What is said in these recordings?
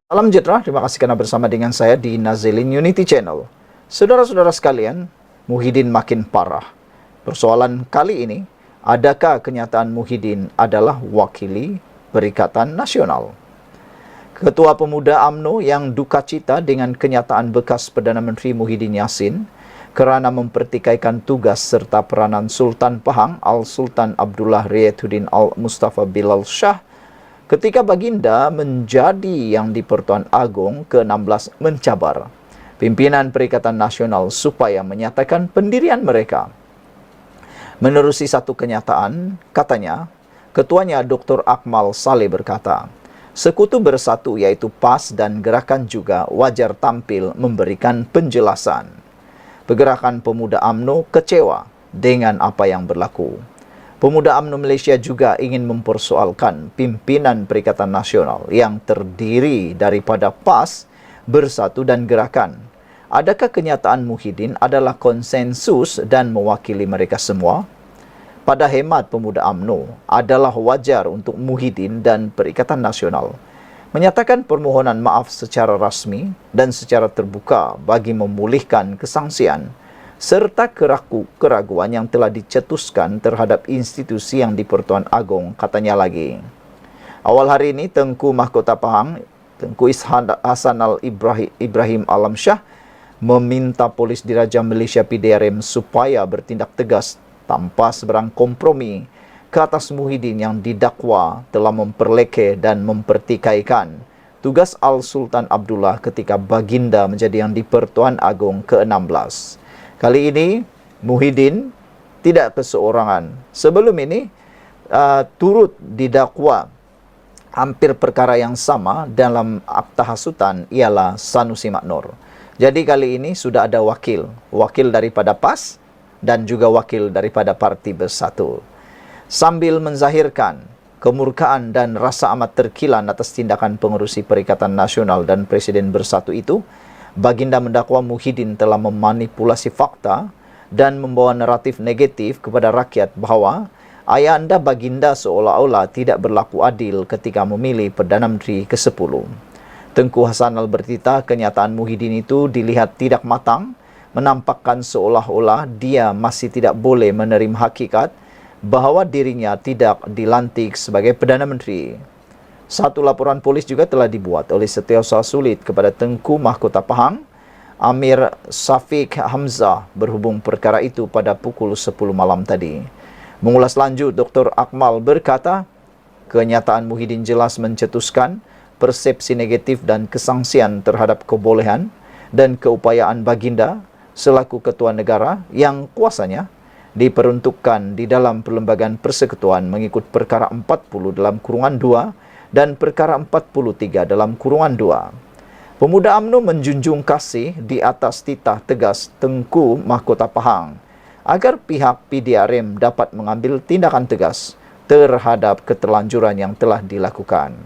Salam sejahtera, terima kasih karena bersama dengan saya di Nazilin Unity Channel. Saudara-saudara sekalian, Muhyiddin makin parah. Persoalan kali ini, adakah kenyataan Muhyiddin adalah wakili Perikatan Nasional? Ketua Pemuda UMNO yang duka cita dengan kenyataan bekas Perdana Menteri Muhyiddin Yassin kerana mempertikaikan tugas serta peranan Sultan Pahang Al-Sultan Abdullah Riayatuddin Al-Mustafa Bilal Shah ketika baginda menjadi yang di-Pertuan Agong ke-16 mencabar pimpinan Perikatan Nasional supaya menyatakan pendirian mereka. Menerusi satu kenyataan, katanya, ketuanya Dr. Akmal Saleh berkata, Sekutu Bersatu iaitu PAS dan Gerakan juga wajar tampil memberikan penjelasan. Pergerakan Pemuda UMNO kecewa dengan apa yang berlaku. Pemuda UMNO Malaysia juga ingin mempersoalkan pimpinan Perikatan Nasional yang terdiri daripada PAS, Bersatu dan Gerakan. Adakah kenyataan Muhyiddin adalah konsensus dan mewakili mereka semua? Pada hemat Pemuda UMNO, adalah wajar untuk Muhyiddin dan Perikatan Nasional menyatakan permohonan maaf secara rasmi dan secara terbuka bagi memulihkan kesangsian serta keraguan yang telah dicetuskan terhadap institusi yang di-Pertuan Agong, katanya lagi. Awal hari ini, Tengku Mahkota Pahang, Tengku Hassanal Ibrahim Alamsyah, meminta Polis Diraja Malaysia PDRM supaya bertindak tegas tanpa seberang kompromi ke atas Muhyiddin yang didakwa telah memperlekeh dan mempertikaikan tugas Al-Sultan Abdullah ketika baginda menjadi yang di-Pertuan Agong ke-16. Kali ini, Muhyiddin tidak keseorangan. Sebelum ini, turut didakwa hampir perkara yang sama dalam akta hasutan ialah Sanusi Maknor. Jadi kali ini sudah ada wakil daripada PAS dan juga wakil daripada Parti Bersatu. Sambil menzahirkan kemurkaan dan rasa amat terkilan atas tindakan pengerusi Perikatan Nasional dan Presiden Bersatu itu, baginda mendakwa Muhyiddin telah memanipulasi fakta dan membawa naratif negatif kepada rakyat bahawa ayah anda baginda seolah-olah tidak berlaku adil ketika memilih Perdana Menteri ke-10. Tengku Hassanal bertita kenyataan Muhyiddin itu dilihat tidak matang, menampakkan seolah-olah dia masih tidak boleh menerima hakikat bahawa dirinya tidak dilantik sebagai Perdana Menteri. Satu laporan polis juga telah dibuat oleh Setiausaha Sulit kepada Tengku Mahkota Pahang, Amir Safiq Hamzah, berhubung perkara itu pada pukul 10 malam tadi. Mengulas lanjut, Dr. Akmal berkata, kenyataan Muhyiddin jelas mencetuskan persepsi negatif dan kesangsian terhadap kebolehan dan keupayaan baginda selaku ketua negara yang kuasanya diperuntukkan di dalam Perlembagaan Persekutuan mengikut perkara 40 dalam kurungan 2 dan perkara 43 dalam kurungan 2. Pemuda UMNO menjunjung kasih di atas titah tegas Tengku Mahkota Pahang agar pihak PDRM dapat mengambil tindakan tegas terhadap keterlanjuran yang telah dilakukan.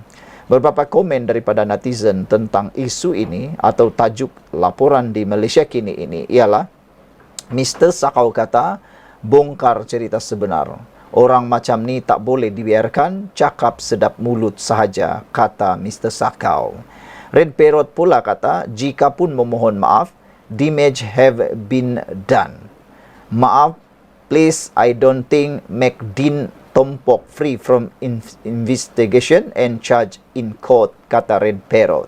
Beberapa komen daripada netizen tentang isu ini atau tajuk laporan di Malaysia kini ini ialah, Mr. Sakau kata, bongkar cerita sebenar. Orang macam ni tak boleh dibiarkan cakap sedap mulut sahaja, kata Mr. Sakau. Red Parrot pula kata, jika pun memohon maaf, damage have been done. Maaf, please, I don't think McDean Tompok free from investigation and charge in court, kata Red Parrot.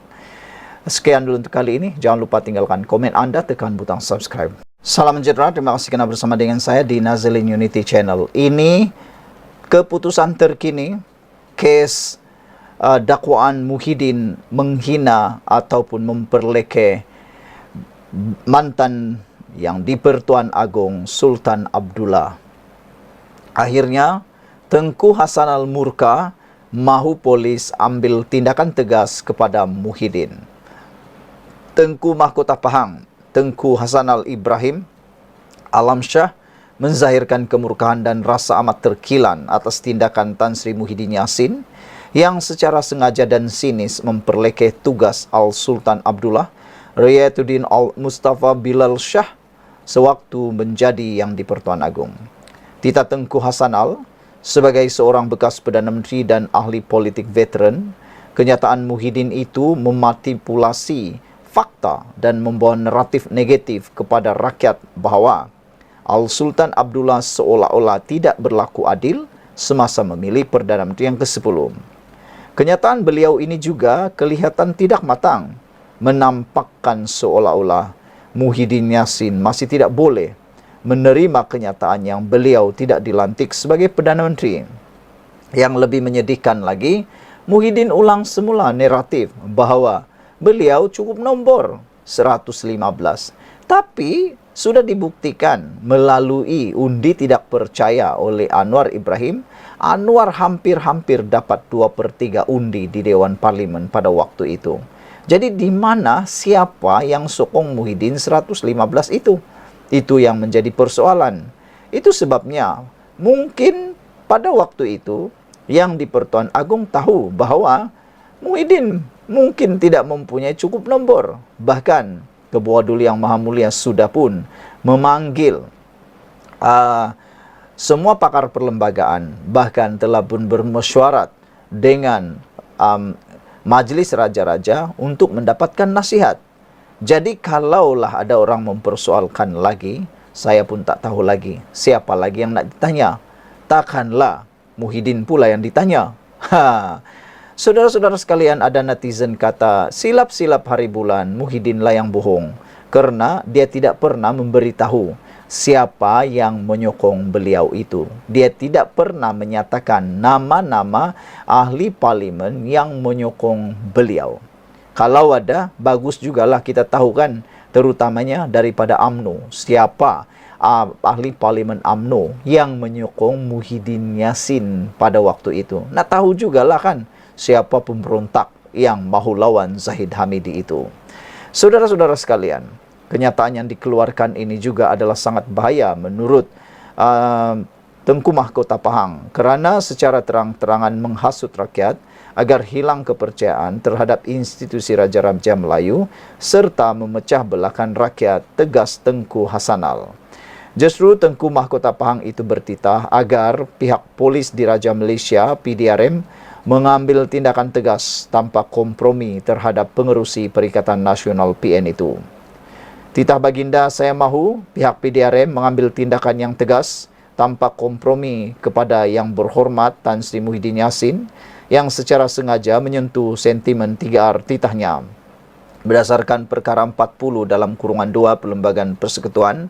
Sekian dulu untuk kali ini. Jangan lupa tinggalkan komen anda, tekan butang subscribe. Salam sejahtera, terima kasih kerana bersama dengan saya di Nazilin Unity Channel. Ini keputusan terkini kes dakwaan Muhyiddin menghina ataupun memperlekeh mantan yang di-Pertuan Agong Sultan Abdullah. Akhirnya, Tengku Hassanal murka mahu polis ambil tindakan tegas kepada Muhyiddin. Tengku Mahkota Pahang, Tengku Hassanal Ibrahim Alamsyah menzahirkan kemurkaan dan rasa amat terkilan atas tindakan Tan Sri Muhyiddin Yassin yang secara sengaja dan sinis memperlekeh tugas Al-Sultan Abdullah Riayatuddin Al-Mustafa Bilal Shah sewaktu menjadi yang di-Pertuan Agong. Tita Tengku Hassanal sebagai seorang bekas Perdana Menteri dan ahli politik veteran Kenyataan Muhyiddin itu memanipulasi fakta dan membawa naratif negatif kepada rakyat bahawa Al-Sultan Abdullah seolah-olah tidak berlaku adil semasa memilih Perdana Menteri yang ke-10. Kenyataan beliau ini juga kelihatan tidak matang, menampakkan seolah-olah Muhyiddin Yassin masih tidak boleh menerima kenyataan yang beliau tidak dilantik sebagai Perdana Menteri. Yang lebih menyedihkan lagi, Muhyiddin ulang semula naratif bahawa beliau cukup nombor 115. Tapi sudah dibuktikan melalui undi tidak percaya oleh Anwar Ibrahim, Anwar hampir-hampir dapat 2/3 undi di Dewan Parlimen pada waktu itu. Jadi di mana siapa yang sokong Muhyiddin 115 itu? Itu yang menjadi persoalan. Itu sebabnya mungkin pada waktu itu yang di Pertuan Agong tahu bahawa Muhyiddin mungkin tidak mempunyai cukup nombor. Bahkan Ketua Duli Yang Maha Mulia sudah pun memanggil semua pakar perlembagaan, bahkan telah pun bermesyuarat dengan Majlis Raja-Raja untuk mendapatkan nasihat. Jadi kalaulah ada orang mempersoalkan lagi, saya pun tak tahu lagi siapa lagi yang nak ditanya. Takkanlah Muhyiddin pula yang ditanya. Saudara-saudara sekalian, ada netizen kata, silap-silap hari bulan, Muhyiddin lah yang bohong. Kerana dia tidak pernah memberitahu siapa yang menyokong beliau itu. Dia tidak pernah menyatakan nama-nama ahli parlimen yang menyokong beliau. Kalau ada, bagus jugalah kita tahu kan, terutamanya daripada UMNO. Siapa ahli parlimen UMNO yang menyokong Muhyiddin Yassin pada waktu itu. Nak tahu jugalah kan, siapa pemberontak yang mahu lawan Zahid Hamidi itu. Saudara-saudara sekalian, kenyataan yang dikeluarkan ini juga adalah sangat bahaya menurut Tengku Mahkota Pahang, kerana secara terang-terangan menghasut rakyat agar hilang kepercayaan terhadap institusi Raja-Raja Melayu serta memecah belahkan rakyat, tegas Tengku Hasanal. Justru Tengku Mahkota Pahang itu bertitah agar pihak polis Diraja Malaysia PDRM mengambil tindakan tegas tanpa kompromi terhadap pengerusi Perikatan Nasional PN itu. Titah baginda, saya mahu pihak PDRM mengambil tindakan yang tegas tanpa kompromi kepada Yang Berhormat Tan Sri Muhyiddin Yassin yang secara sengaja menyentuh sentimen 3R titahnya. Berdasarkan perkara 40 dalam kurungan 2 Perlembagaan Persekutuan,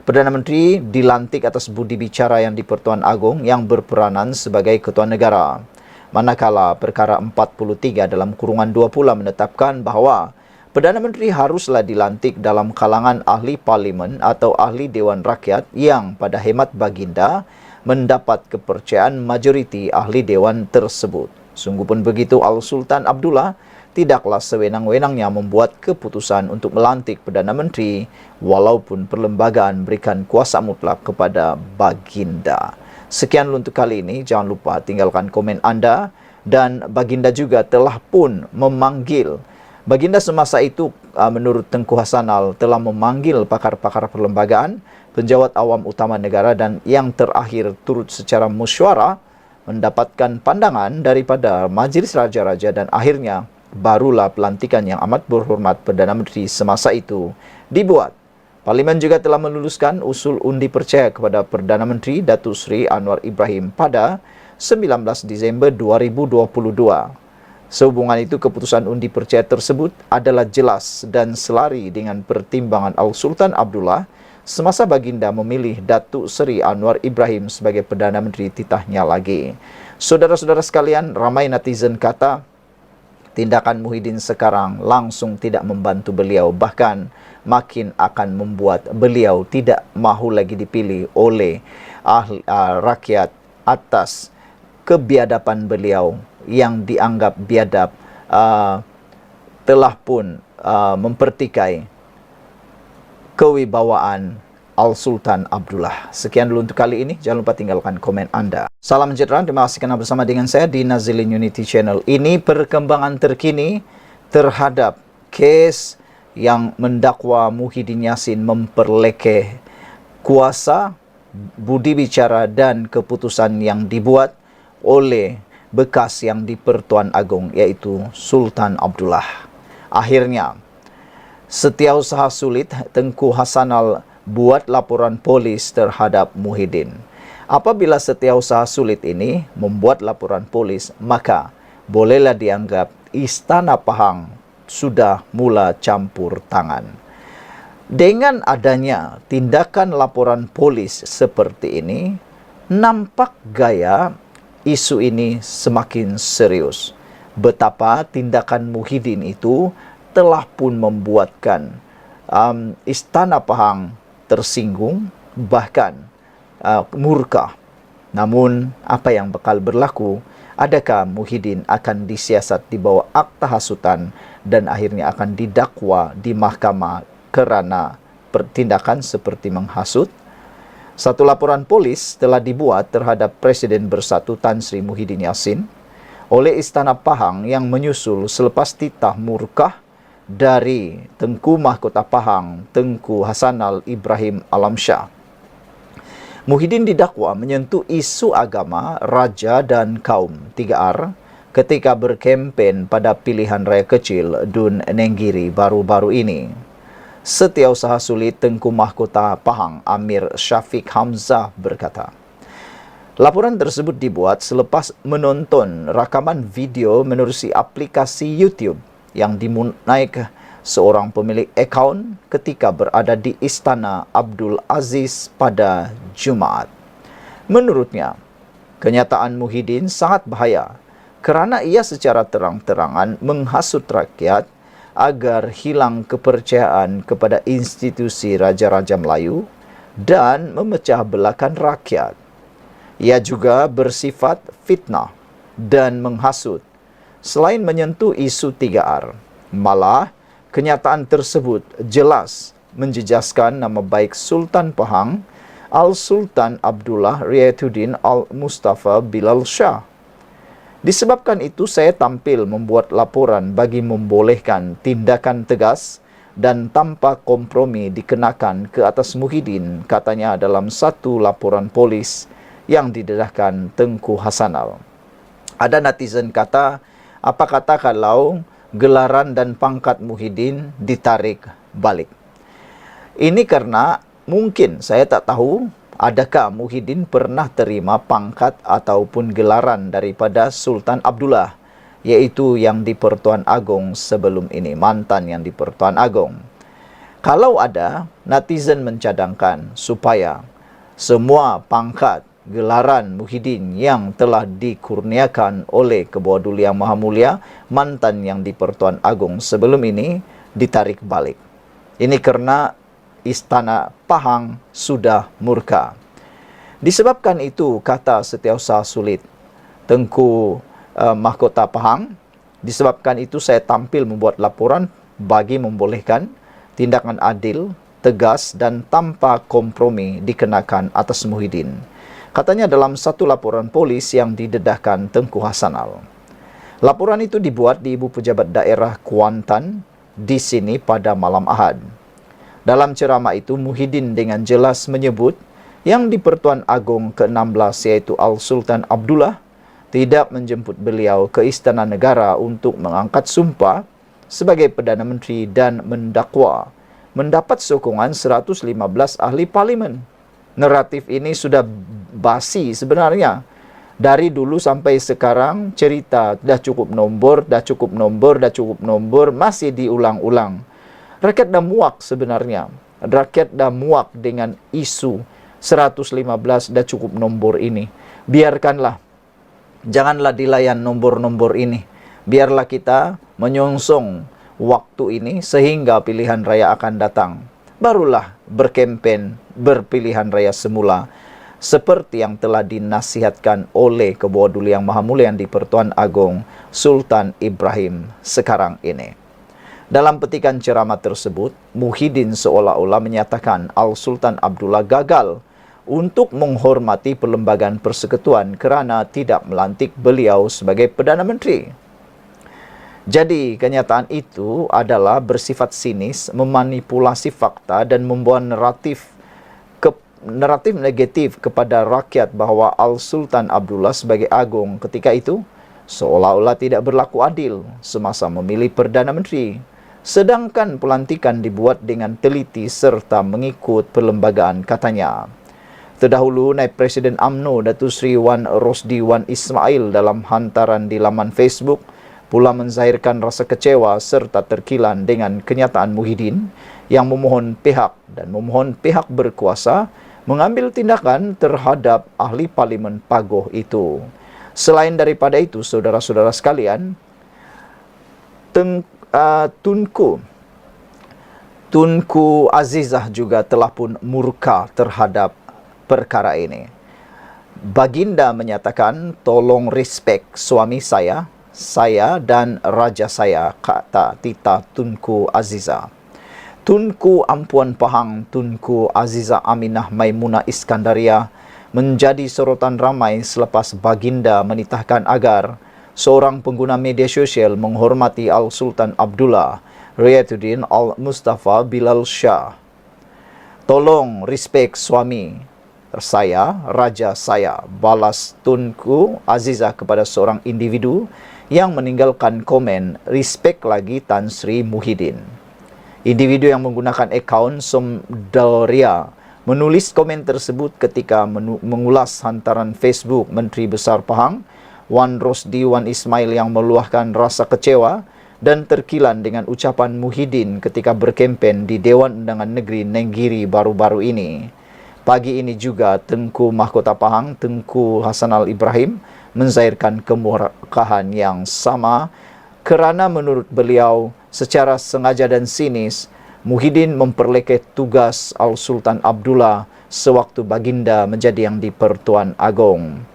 Perdana Menteri dilantik atas budi bicara yang di Pertuan Agong yang berperanan sebagai Ketua Negara. Manakala perkara 43 dalam kurungan 2 pula menetapkan bahawa Perdana Menteri haruslah dilantik dalam kalangan ahli parlimen atau ahli Dewan Rakyat yang pada hemat baginda mendapat kepercayaan majoriti ahli Dewan tersebut. Sungguh pun begitu, Al-Sultan Abdullah tidaklah sewenang-wenangnya membuat keputusan untuk melantik Perdana Menteri walaupun perlembagaan berikan kuasa mutlak kepada baginda. Sekian untuk kali ini, jangan lupa tinggalkan komen anda, dan baginda juga telah pun memanggil, baginda semasa itu menurut Tengku Hasanal telah memanggil pakar-pakar perlembagaan, penjawat awam utama negara, dan yang terakhir turut secara mesyuarah mendapatkan pandangan daripada Majlis Raja-Raja, dan akhirnya barulah pelantikan yang amat berhormat Perdana Menteri semasa itu dibuat. Parlimen juga telah meluluskan usul undi percaya kepada Perdana Menteri Datuk Seri Anwar Ibrahim pada 19 Disember 2022. Sehubungan itu, keputusan undi percaya tersebut adalah jelas dan selari dengan pertimbangan Al-Sultan Abdullah semasa baginda memilih Datuk Seri Anwar Ibrahim sebagai Perdana Menteri titahnya lagi. Saudara-saudara sekalian, ramai netizen kata tindakan Muhyiddin sekarang langsung tidak membantu beliau, bahkan makin akan membuat beliau tidak mahu lagi dipilih oleh rakyat atas kebiadaban beliau yang dianggap biadab, telah pun mempertikai kewibawaan Al-Sultan Abdullah. Sekian dulu untuk kali ini. Jangan lupa tinggalkan komen anda. Salam sejahtera. Terima kasih kerana bersama dengan saya di Nazilin Unity Channel. Ini perkembangan terkini terhadap kes yang mendakwa Muhyiddin Yassin memperlekeh kuasa, budi bicara dan keputusan yang dibuat oleh bekas yang di-Pertuan Agong, yaitu Sultan Abdullah. Akhirnya, Setiausaha Sulit Tengku Hasanal buat laporan polis terhadap Muhyiddin. Apabila Setiausaha Sulit ini membuat laporan polis, maka bolehlah dianggap Istana Pahang sudah mula campur tangan. Dengan adanya tindakan laporan polis seperti ini, nampak gaya isu ini semakin serius. Betapa tindakan Muhyiddin itu telah pun membuatkan Istana Pahang tersinggung, bahkan murka. Namun, apa yang bakal berlaku? Adakah Muhyiddin akan disiasat di bawah akta hasutan dan akhirnya akan didakwa di mahkamah kerana pertindakan seperti menghasut? Satu laporan polis telah dibuat terhadap Presiden Bersatu Tan Sri Muhyiddin Yassin oleh Istana Pahang yang menyusul selepas titah murkah dari Tengku Mahkota Pahang, Tengku Hasanal Ibrahim Alamsyah. Muhyiddin didakwa menyentuh isu agama, raja dan kaum 3R ketika berkempen pada pilihan raya kecil Dun Nenggiri baru-baru ini. Setiausaha Sulit Tengku Mahkota Pahang Amir Syafiq Hamzah berkata, laporan tersebut dibuat selepas menonton rakaman video menerusi aplikasi YouTube yang dimunaik seorang pemilik akaun ketika berada di Istana Abdul Aziz pada Jumaat. Menurutnya, kenyataan Muhyiddin sangat bahaya kerana ia secara terang-terangan menghasut rakyat agar hilang kepercayaan kepada institusi Raja-Raja Melayu dan memecah belahkan rakyat. Ia juga bersifat fitnah dan menghasut. Selain menyentuh isu 3R, malah kenyataan tersebut jelas menjejaskan nama baik Sultan Pahang, Al-Sultan Abdullah Riayatuddin Al-Mustafa Bilal Shah. Disebabkan itu, saya tampil membuat laporan bagi membolehkan tindakan tegas dan tanpa kompromi dikenakan ke atas Muhyiddin, katanya dalam satu laporan polis yang didedahkan Tengku Hasanal. Ada netizen kata, apa kata kalau gelaran dan pangkat Muhyiddin ditarik balik? Ini karena mungkin saya tak tahu adakah Muhyiddin pernah terima pangkat ataupun gelaran daripada Sultan Abdullah, yaitu yang di-Pertuan Agong sebelum ini, mantan yang di-Pertuan Agong. Kalau ada, netizen mencadangkan supaya semua pangkat gelaran Muhyiddin yang telah dikurniakan oleh Ketua Duli Yang Maha Mulia, mantan yang di-Pertuan Agong sebelum ini, ditarik balik. Ini karena Istana Pahang sudah murka. Disebabkan itu, kata Setiausaha Sulit Tengku Mahkota Pahang, disebabkan itu saya tampil membuat laporan bagi membolehkan tindakan adil, tegas dan tanpa kompromi dikenakan atas Muhyiddin. Katanya dalam satu laporan polis yang didedahkan Tengku Hasanal. Laporan itu dibuat di Ibu Pejabat Daerah Kuantan di sini pada malam Ahad. Dalam ceramah itu, Muhyiddin dengan jelas menyebut yang di-Pertuan Agong ke-16 yaitu Al-Sultan Abdullah tidak menjemput beliau ke Istana Negara untuk mengangkat sumpah sebagai Perdana Menteri dan mendakwa mendapat sokongan 115 ahli parlimen. Naratif ini sudah basi sebenarnya. Dari dulu sampai sekarang cerita dah cukup nombor, masih diulang-ulang. Rakyat dah muak sebenarnya. Rakyat dah muak dengan isu 115 dah cukup nombor ini. Biarkanlah. Janganlah dilayan nombor-nombor ini. Biarlah kita menyongsong waktu ini sehingga pilihan raya akan datang. Barulah berkempen berpilihan raya semula. Seperti yang telah dinasihatkan oleh Ketua Duli Yang Maha Mulia yang di-Pertuan Agong Sultan Ibrahim sekarang ini. Dalam petikan ceramah tersebut, Muhyiddin seolah-olah menyatakan Al-Sultan Abdullah gagal untuk menghormati Perlembagaan Persekutuan kerana tidak melantik beliau sebagai Perdana Menteri. Jadi, kenyataan itu adalah bersifat sinis, memanipulasi fakta dan membawa naratif negatif kepada rakyat bahawa Al-Sultan Abdullah sebagai agung ketika itu seolah-olah tidak berlaku adil semasa memilih Perdana Menteri, sedangkan pelantikan dibuat dengan teliti serta mengikut perlembagaan, katanya. Terdahulu, Naib Presiden UMNO Datuk Seri Wan Rosdi Wan Ismail dalam hantaran di laman Facebook pula menzahirkan rasa kecewa serta terkilan dengan kenyataan Muhyiddin yang memohon pihak berkuasa mengambil tindakan terhadap ahli parlimen Pagoh itu. Selain daripada itu, saudara-saudara sekalian, Tunku Azizah juga telah pun murka terhadap perkara ini. Baginda menyatakan, tolong respect suami saya dan raja saya, kata Tita Tunku Azizah. Tunku Ampuan Pahang Tunku Azizah Aminah Maimunah Iskandaria menjadi sorotan ramai selepas baginda menitahkan agar seorang pengguna media sosial menghormati Al-Sultan Abdullah Riyatuddin Al-Mustafa Bilal Shah. Tolong respect suami saya, raja saya, balas Tunku Azizah kepada seorang individu yang meninggalkan komen respect lagi Tan Sri Muhyiddin. Individu yang menggunakan akaun Somdaria menulis komen tersebut ketika mengulas hantaran Facebook Menteri Besar Pahang Wan Rosdi Wan Ismail yang meluahkan rasa kecewa dan terkilan dengan ucapan Muhyiddin ketika berkempen di Dewan Undangan Negeri Nenggiri baru-baru ini. Pagi ini juga Tengku Mahkota Pahang Tengku Hasanal Ibrahim menzahirkan kemurkaan yang sama kerana menurut beliau secara sengaja dan sinis Muhyiddin memperlekeh tugas Al-Sultan Abdullah sewaktu baginda menjadi yang di-Pertuan Agong.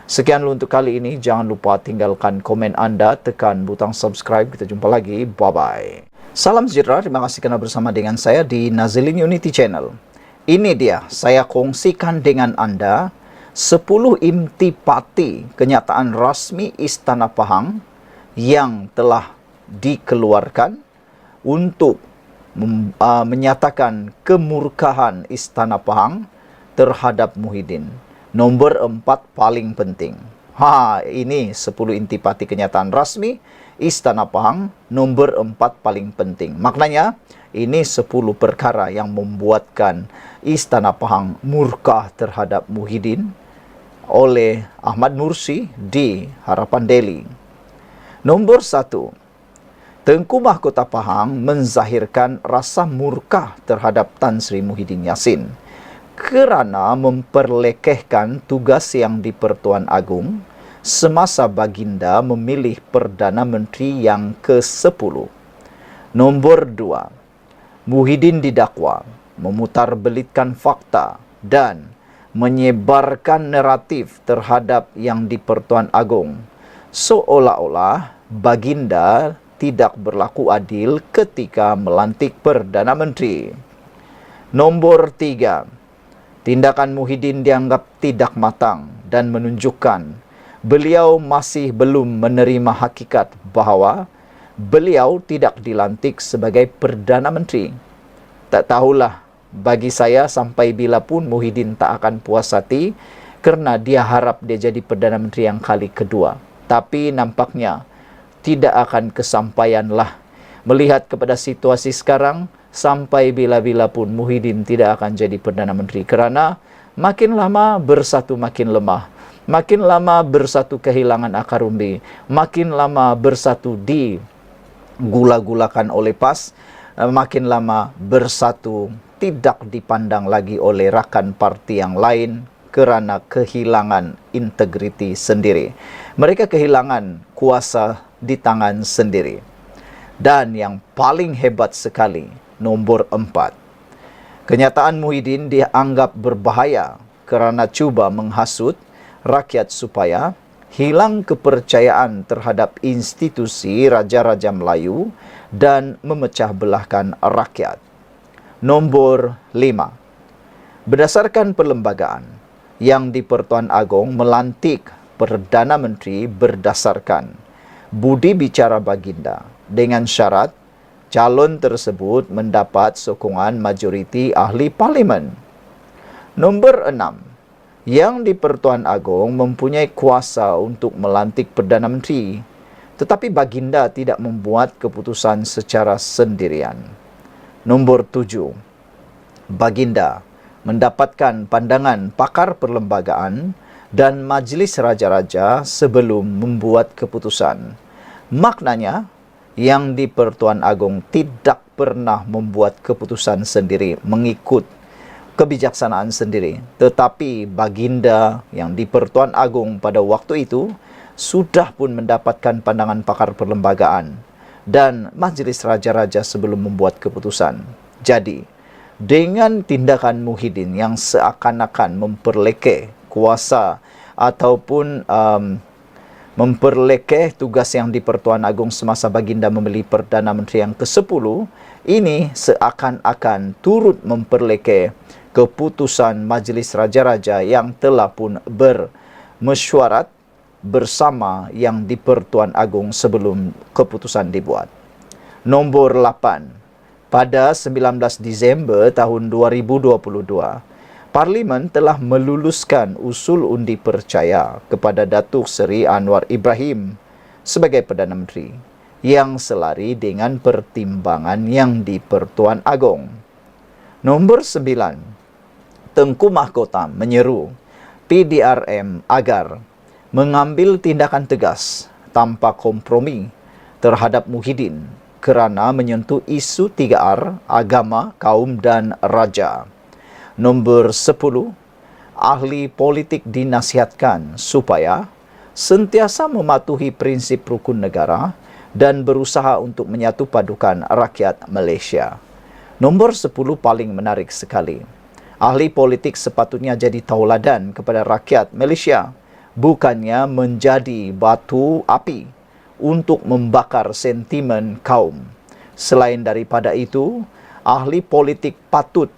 Sekian dulu untuk kali ini. Jangan lupa tinggalkan komen anda, tekan butang subscribe. Kita jumpa lagi. Bye-bye. Salam sejahtera. Terima kasih kerana bersama dengan saya di Nazilin Unity Channel. Ini dia, saya kongsikan dengan anda 10 intipati kenyataan rasmi Istana Pahang yang telah dikeluarkan untuk menyatakan kemurkaan Istana Pahang terhadap Muhyiddin. Nombor 4 paling penting. Ini 10 intipati kenyataan rasmi Istana Pahang, nombor 4 paling penting. Maknanya, ini 10 perkara yang membuatkan Istana Pahang murka terhadap Muhyiddin oleh Ahmad Nursi di Harapan Daily. Nombor 1. Tengku Mahkota Pahang menzahirkan rasa murka terhadap Tan Sri Muhyiddin Yassin kerana memperlekehkan tugas yang di-Pertuan Agong semasa baginda memilih Perdana Menteri yang ke-10. Nombor 2. Muhyiddin didakwa memutarbelitkan fakta dan menyebarkan naratif terhadap yang di-Pertuan Agong seolah-olah baginda tidak berlaku adil ketika melantik Perdana Menteri. Nombor 3. Tindakan Muhyiddin dianggap tidak matang dan menunjukkan beliau masih belum menerima hakikat bahawa beliau tidak dilantik sebagai Perdana Menteri. Tak tahulah, bagi saya sampai bila pun Muhyiddin tak akan puas hati kerana dia harap dia jadi Perdana Menteri yang kali kedua. Tapi nampaknya tidak akan kesampaianlah. Melihat kepada situasi sekarang, sampai bila-bila pun Muhyiddin tidak akan jadi Perdana Menteri kerana makin lama bersatu makin lemah, makin lama bersatu kehilangan akar umbi, makin lama bersatu digula-gulakan oleh PAS, makin lama bersatu tidak dipandang lagi oleh rakan parti yang lain kerana kehilangan integriti sendiri. Mereka kehilangan kuasa di tangan sendiri. Dan yang paling hebat sekali, nombor 4. Kenyataan Muhyiddin dianggap berbahaya kerana cuba menghasut rakyat supaya hilang kepercayaan terhadap institusi Raja-Raja Melayu dan memecah belahkan rakyat. Nombor 5. Berdasarkan perlembagaan, yang di-Pertuan Agong melantik Perdana Menteri berdasarkan budi bicara baginda dengan syarat calon tersebut mendapat sokongan majoriti ahli parlimen. Nombor 6. yang di-Pertuan Agong mempunyai kuasa untuk melantik Perdana Menteri, tetapi Baginda tidak membuat keputusan secara sendirian. Nombor 7. Baginda mendapatkan pandangan pakar perlembagaan dan Majlis Raja-Raja sebelum membuat keputusan. Maknanya, yang di-Pertuan Agong tidak pernah membuat keputusan sendiri mengikut kebijaksanaan sendiri, tetapi Baginda yang di-Pertuan Agong pada waktu itu sudah pun mendapatkan pandangan pakar perlembagaan dan Majlis Raja-Raja sebelum membuat keputusan. Jadi, dengan tindakan Muhyiddin yang seakan-akan memperlekeh kuasa ataupun memperlekeh tugas yang di-Pertuan Agong semasa Baginda memilih Perdana Menteri yang ke-10, ini seakan-akan turut memperlekeh keputusan Majlis Raja-Raja yang telah pun bermesyuarat bersama yang di-Pertuan Agong sebelum keputusan dibuat. Nombor 8. Pada 19 Disember tahun 2022, Parlimen telah meluluskan usul undi percaya kepada Datuk Seri Anwar Ibrahim sebagai Perdana Menteri yang selari dengan pertimbangan yang di-Pertuan Agong. Nombor 9. Tengku Mahkota menyeru PDRM agar mengambil tindakan tegas tanpa kompromi terhadap Muhyiddin kerana menyentuh isu 3R, agama, kaum dan raja. Nombor 10. Ahli politik dinasihatkan supaya sentiasa mematuhi prinsip rukun negara dan berusaha untuk menyatu padukan rakyat Malaysia. Nombor 10 paling menarik sekali. Ahli politik sepatutnya jadi tauladan kepada rakyat Malaysia, bukannya menjadi batu api untuk membakar sentimen kaum. Selain daripada itu, ahli politik patut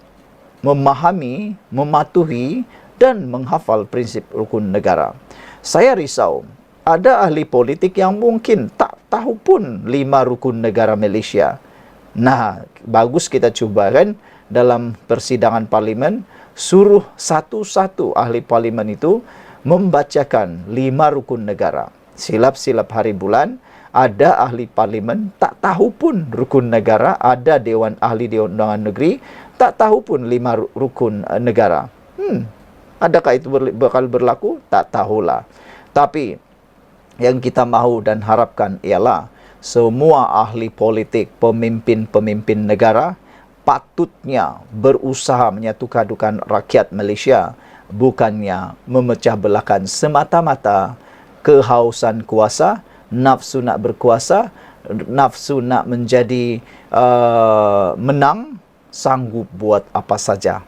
memahami, mematuhi dan menghafal prinsip rukun negara. Saya risau, ada ahli politik yang mungkin tak tahu pun 5 rukun negara Malaysia. Nah, bagus kita cuba kan dalam persidangan parlimen, suruh satu-satu ahli parlimen itu membacakan 5 rukun negara. Silap-silap hari bulan, ada ahli parlimen tak tahu pun rukun negara, ada Dewan Ahli Dewan Undangan Negeri tak tahu pun 5 rukun negara. Adakah itu bakal berlaku? Tak tahulah. Tapi yang kita mahu dan harapkan ialah semua ahli politik, pemimpin-pemimpin negara patutnya berusaha menyatukan rakyat Malaysia, bukannya memecah belahkan semata-mata kehausan kuasa, nafsu nak berkuasa, nafsu nak menjadi menang, sanggup buat apa saja.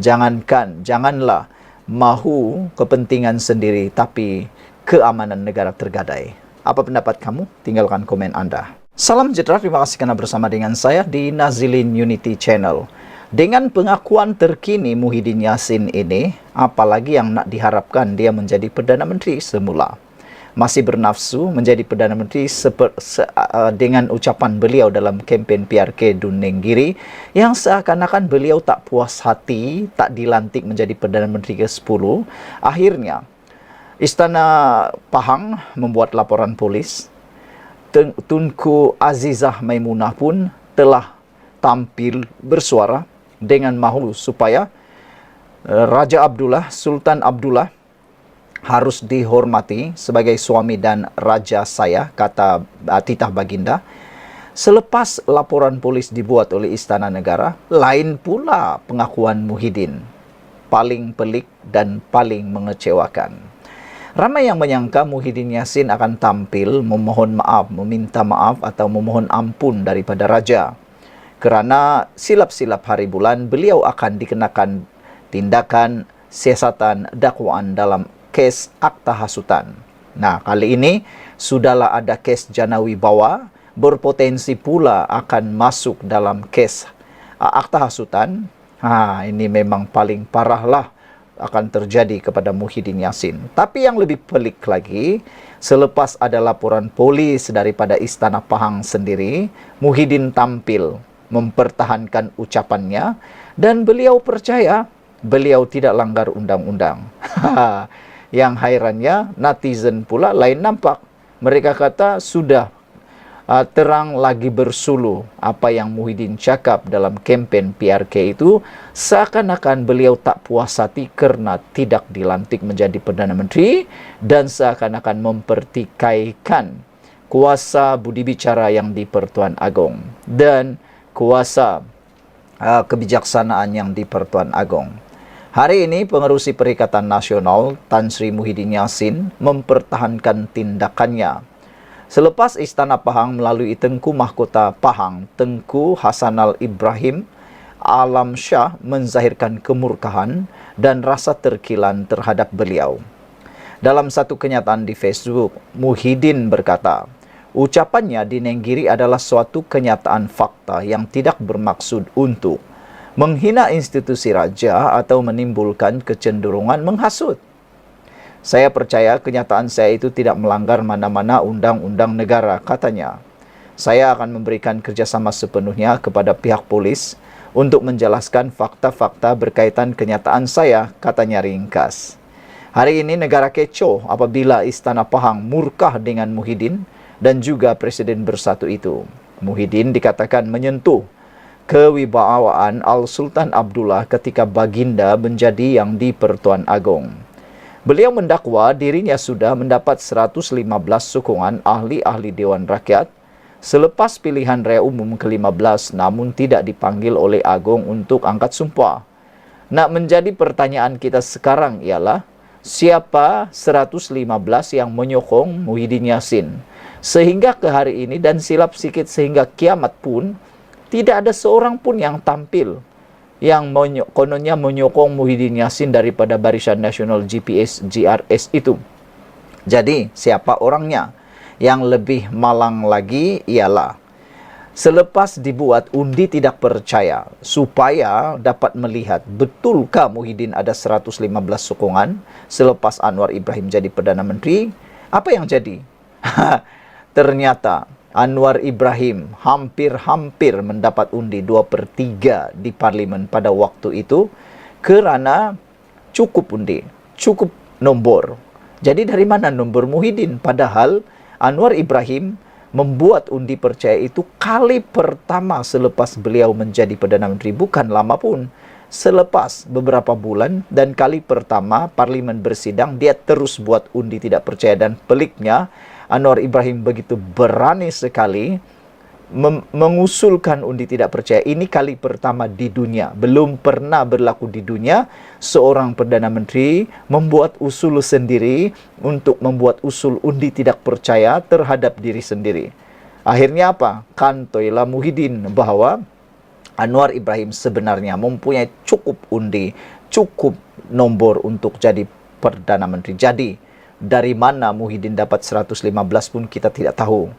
Janganlah mahu kepentingan sendiri tapi keamanan negara tergadai. Apa pendapat kamu? Tinggalkan komen anda. Salam sejahtera, terima kasih kerana bersama dengan saya di Nazilin Unity Channel. Dengan pengakuan terkini Muhyiddin Yassin ini, apalagi yang nak diharapkan dia menjadi Perdana Menteri semula. Masih bernafsu menjadi Perdana Menteri dengan ucapan beliau dalam kempen PRK Dunenggiri yang seakan-akan beliau tak puas hati, tak dilantik menjadi Perdana Menteri ke-10. Akhirnya, Istana Pahang membuat laporan polis. Tunku Azizah Maimunah pun telah tampil bersuara dengan mahu supaya Raja Abdullah, Sultan Abdullah harus dihormati sebagai suami dan raja saya, kata titah Baginda. Selepas laporan polis dibuat oleh Istana Negara, lain pula pengakuan Muhyiddin. Paling pelik dan paling mengecewakan. Ramai yang menyangka Muhyiddin Yassin akan tampil memohon maaf, meminta maaf atau memohon ampun daripada raja. Kerana silap-silap hari bulan, beliau akan dikenakan tindakan siasatan dakwaan dalam kes akta hasutan. Nah, kali ini sudahlah ada kes Janawi Bawa, berpotensi pula akan masuk dalam kes akta hasutan. Ini memang paling parahlah akan terjadi kepada Muhyiddin Yassin. Tapi yang lebih pelik lagi, selepas ada laporan polis daripada Istana Pahang sendiri, Muhyiddin tampil mempertahankan ucapannya dan beliau percaya beliau tidak langgar undang-undang. Yang hairannya, netizen pula lain nampak. Mereka kata sudah terang lagi bersuluh apa yang Muhyiddin cakap dalam kempen PRK itu, seakan-akan beliau tak puas hati karena tidak dilantik menjadi Perdana Menteri dan seakan-akan mempertikaikan kuasa budi bicara yang di Pertuan Agong dan kuasa kebijaksanaan yang di Pertuan Agong. Hari ini pengerusi Perikatan Nasional Tan Sri Muhyiddin Yassin mempertahankan tindakannya. Selepas Istana Pahang melalui Tengku Mahkota Pahang, Tengku Hasanal Ibrahim Alam Shah menzahirkan kemurkaan dan rasa terkilan terhadap beliau. Dalam satu kenyataan di Facebook, Muhyiddin berkata, ucapannya di Nenggiri adalah suatu kenyataan fakta yang tidak bermaksud untuk menghina institusi raja atau menimbulkan kecenderungan menghasut. Saya percaya kenyataan saya itu tidak melanggar mana-mana undang-undang negara, katanya. Saya akan memberikan kerjasama sepenuhnya kepada pihak polis untuk menjelaskan fakta-fakta berkaitan kenyataan saya, katanya ringkas. Hari ini negara kecoh apabila Istana Pahang murka dengan Muhyiddin dan juga Presiden Bersatu itu. Muhyiddin dikatakan menyentuh kewibawaan Al-Sultan Abdullah ketika baginda menjadi yang di Pertuan Agong. Beliau mendakwa dirinya sudah mendapat 115 sokongan ahli-ahli Dewan Rakyat selepas pilihan raya umum ke-15 namun tidak dipanggil oleh Agong untuk angkat sumpah. Nak menjadi pertanyaan kita sekarang ialah siapa 115 yang menyokong Muhyiddin Yassin? Sehingga ke hari ini dan silap sikit sehingga kiamat pun tidak ada seorang pun yang tampil yang kononnya menyokong Muhyiddin Yassin daripada Barisan Nasional GRS itu. Jadi, siapa orangnya? Yang lebih malang lagi ialah selepas dibuat undi tidak percaya supaya dapat melihat betulkah Muhyiddin ada 115 sokongan selepas Anwar Ibrahim jadi Perdana Menteri, apa yang jadi? Ternyata Anwar Ibrahim hampir-hampir mendapat undi 2/3 di parlimen pada waktu itu kerana cukup undi, cukup nombor. Jadi dari mana nombor Muhyiddin? Padahal Anwar Ibrahim membuat undi percaya itu kali pertama selepas beliau menjadi Perdana Menteri, bukan lama pun. Selepas beberapa bulan dan kali pertama parlimen bersidang, dia terus buat undi tidak percaya dan peliknya Anwar Ibrahim begitu berani sekali mengusulkan undi tidak percaya. Ini kali pertama di dunia. Belum pernah berlaku di dunia seorang Perdana Menteri membuat usul sendiri untuk membuat usul undi tidak percaya terhadap diri sendiri. Akhirnya apa? Kantoilah Muhyiddin bahwa Anwar Ibrahim sebenarnya mempunyai cukup undi, cukup nombor untuk jadi Perdana Menteri. Jadi, dari mana Muhyiddin dapat 115 pun kita tidak tahu.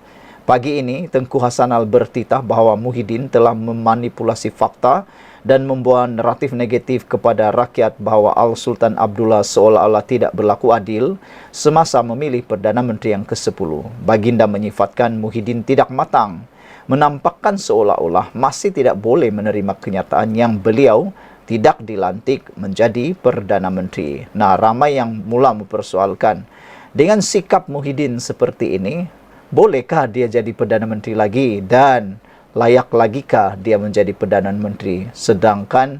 Pagi ini, Tengku Hasanal bertitah bahwa Muhyiddin telah memanipulasi fakta dan membawa naratif negatif kepada rakyat bahwa Al-Sultan Abdullah seolah-olah tidak berlaku adil semasa memilih Perdana Menteri yang ke-10. Baginda menyifatkan Muhyiddin tidak matang, menampakkan seolah-olah masih tidak boleh menerima kenyataan yang beliau tidak dilantik menjadi Perdana Menteri. Nah, ramai yang mula mempersoalkan, dengan sikap Muhyiddin seperti ini, bolehkah dia jadi Perdana Menteri lagi dan layak lagikah dia menjadi Perdana Menteri? Sedangkan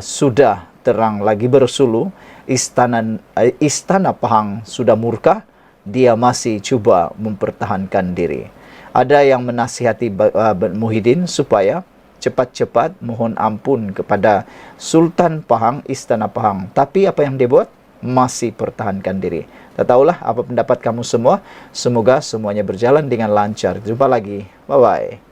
sudah terang lagi bersuluh, Istana Pahang sudah murka, dia masih cuba mempertahankan diri. Ada yang menasihati Muhyiddin supaya cepat-cepat mohon ampun kepada Sultan Pahang, Istana Pahang. Tapi apa yang dia buat? Masih pertahankan diri. Tak tahulah apa pendapat kamu semua. Semoga semuanya berjalan dengan lancar. Jumpa lagi. Bye-bye.